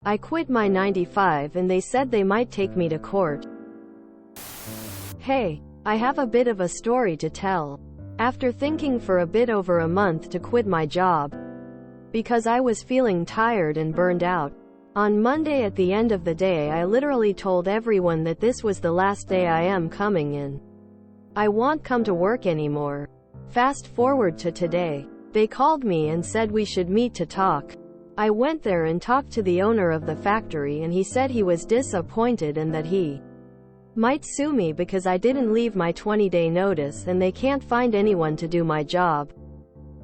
I quit my 9 to 5 and they said they might take me to court. Hey, I have a bit of a story to tell. After thinking for a bit over a month to quit my job, because I was feeling tired and burned out, on Monday at the end of the day I literally told everyone that this was the last day I am coming in. I won't come to work anymore. Fast forward to today. They called me and said we should meet to talk. I went there and talked to the owner of the factory and he said he was disappointed and that he might sue me because I didn't leave my 20-day notice and they can't find anyone to do my job,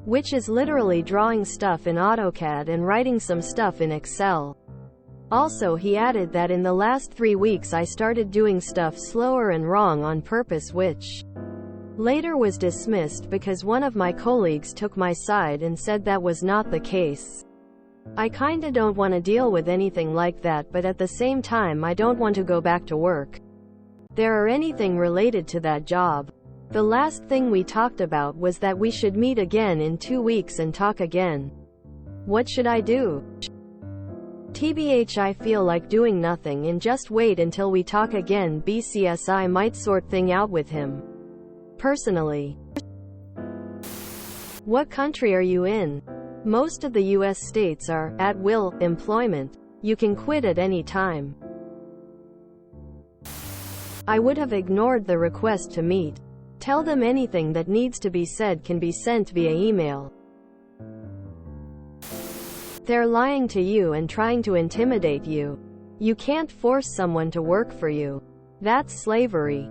which is literally drawing stuff in AutoCAD and writing some stuff in Excel. Also, he added that in the last 3 weeks I started doing stuff slower and wrong on purpose, which later was dismissed because one of my colleagues took my side and said that was not the case. I kinda don't want to deal with anything like that, but at the same time I don't want to go back to work there or anything related to that job. The last thing we talked about was that we should meet again in 2 weeks and talk again. What should I do? TBH, I feel like doing nothing and just wait until we talk again. BCS, I might sort thing out with him personally. What country are you in? Most of the US states are at-will employment. You can quit at any time. I would have ignored the request to meet. Tell them anything that needs to be said can be sent via email. They're lying to you and trying to intimidate you. You can't force someone to work for you. That's slavery.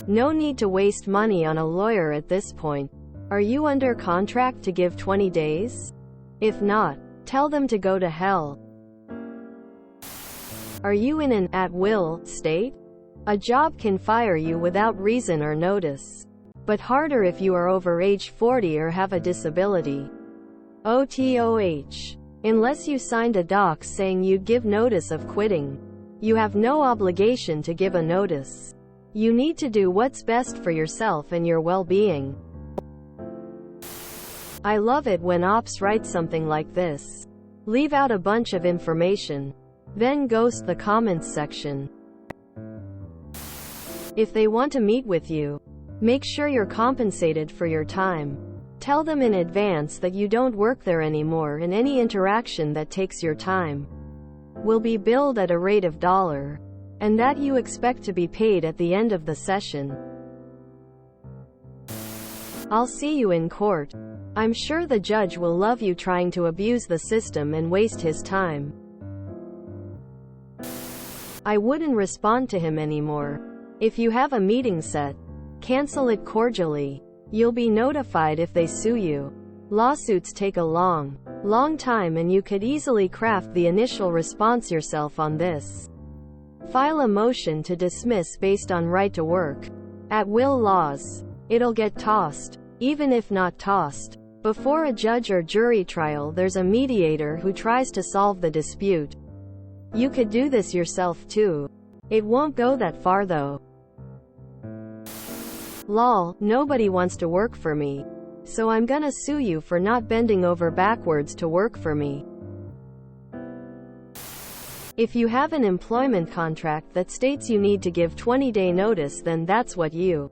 No need to waste money on a lawyer at this point. Are you under contract to give 20 days? If not, tell them to go to hell. Are you in an at-will state? A job can fire you without reason or notice, but harder if you are over age 40 or have a disability. OTOH. Unless you signed a doc saying you'd give notice of quitting, you have no obligation to give a notice. You need to do what's best for yourself and your well-being. I love it when ops write something like this. Leave out a bunch of information, then ghost the comments section. If they want to meet with you, make sure you're compensated for your time. Tell them in advance that you don't work there anymore and any interaction that takes your time will be billed at a rate of $, and that you expect to be paid at the end of the session. I'll see you in court. I'm sure the judge will love you trying to abuse the system and waste his time. I wouldn't respond to him anymore. If you have a meeting set, cancel it cordially. You'll be notified if they sue you. Lawsuits take a long time and you could easily craft the initial response yourself on this. File a motion to dismiss based on right to work at-will laws. It'll get tossed. Even if not tossed before a judge or jury trial, there's a mediator who tries to solve the dispute. You could do this yourself too. It won't go that far though. Lol, nobody wants to work for me, so I'm gonna sue you for not bending over backwards to work for me. If you have an employment contract that states you need to give 20-day notice, then that's what you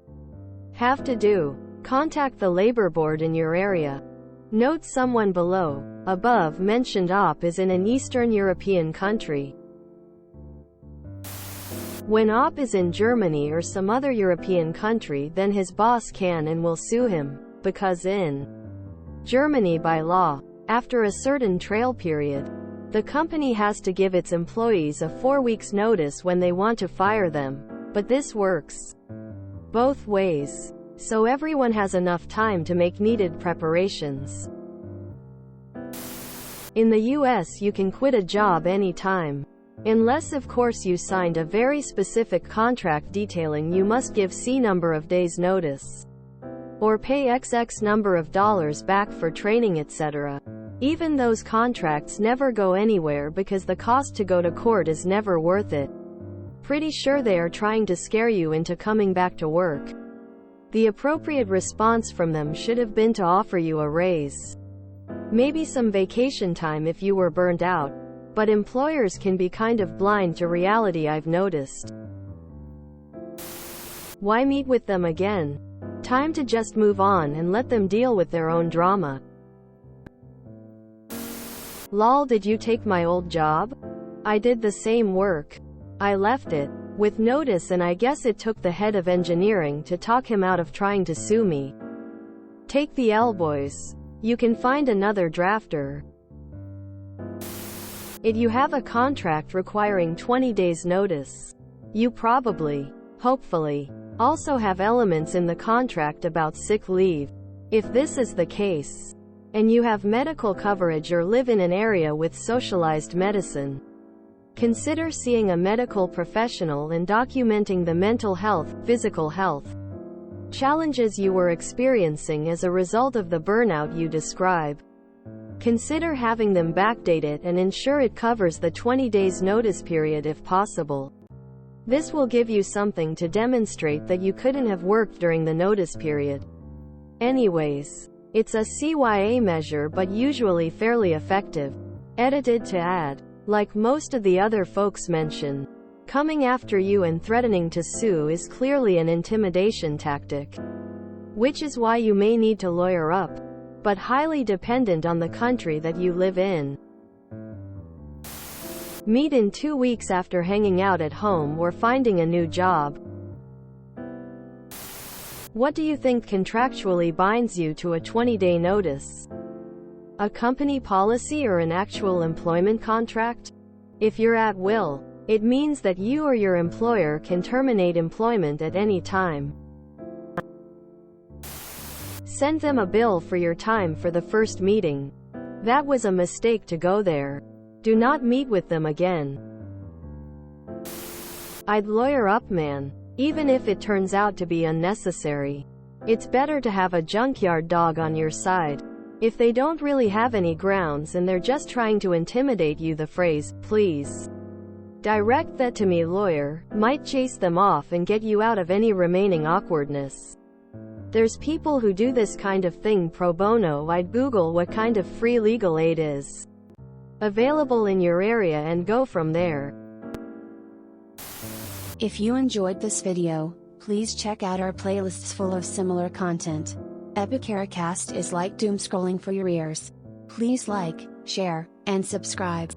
have to do. Contact the labor board in your area. Note someone below. Above mentioned op is in an Eastern European country. When op is in Germany or some other European country, then his boss can and will sue him, because in Germany by law, after a certain trial period, the company has to give its employees a 4 weeks notice when they want to fire them. But this works both ways, so everyone has enough time to make needed preparations. In the US, you can quit a job anytime. Unless of course you signed a very specific contract detailing you must give C number of days notice, or pay XX number of dollars back for training, etc. Even those contracts never go anywhere because the cost to go to court is never worth it. Pretty sure they are trying to scare you into coming back to work. The appropriate response from them should have been to offer you a raise. Maybe some vacation time if you were burnt out. But employers can be kind of blind to reality, I've noticed. Why meet with them again? Time to just move on and let them deal with their own drama. Lol, did you take my old job? I did the same work. I left it with notice, and I guess it took the head of engineering to talk him out of trying to sue me. Take the L, boys. You can find another drafter. If you have a contract requiring 20 days notice, you probably, hopefully, also have elements in the contract about sick leave. If this is the case, and you have medical coverage or live in an area with socialized medicine, consider seeing a medical professional and documenting the mental health, physical health challenges you were experiencing as a result of the burnout you describe. Consider having them backdate it and ensure it covers the 20 days notice period if possible. This will give you something to demonstrate that you couldn't have worked during the notice period. Anyways, it's a CYA measure, but usually fairly effective. Edited to add, like most of the other folks mention, coming after you and threatening to sue is clearly an intimidation tactic. Which is why you may need to lawyer up, but highly dependent on the country that you live in. Meet in 2 weeks after hanging out at home or finding a new job. What do you think contractually binds you to a 20-day notice? A company policy or an actual employment contract? If you're at will, it means that you or your employer can terminate employment at any time. Send them a bill for your time for the first meeting. That was a mistake to go there. Do not meet with them again. I'd lawyer up, man. Even if it turns out to be unnecessary. It's better to have a junkyard dog on your side. If they don't really have any grounds and they're just trying to intimidate you, the phrase, "Please direct that to me, lawyer," might chase them off and get you out of any remaining awkwardness. There's people who do this kind of thing pro bono. I'd Google what kind of free legal aid is available in your area and go from there. If you enjoyed this video, please check out our playlists full of similar content. Epicaricast is like doom scrolling for your ears. Please like, share, and subscribe.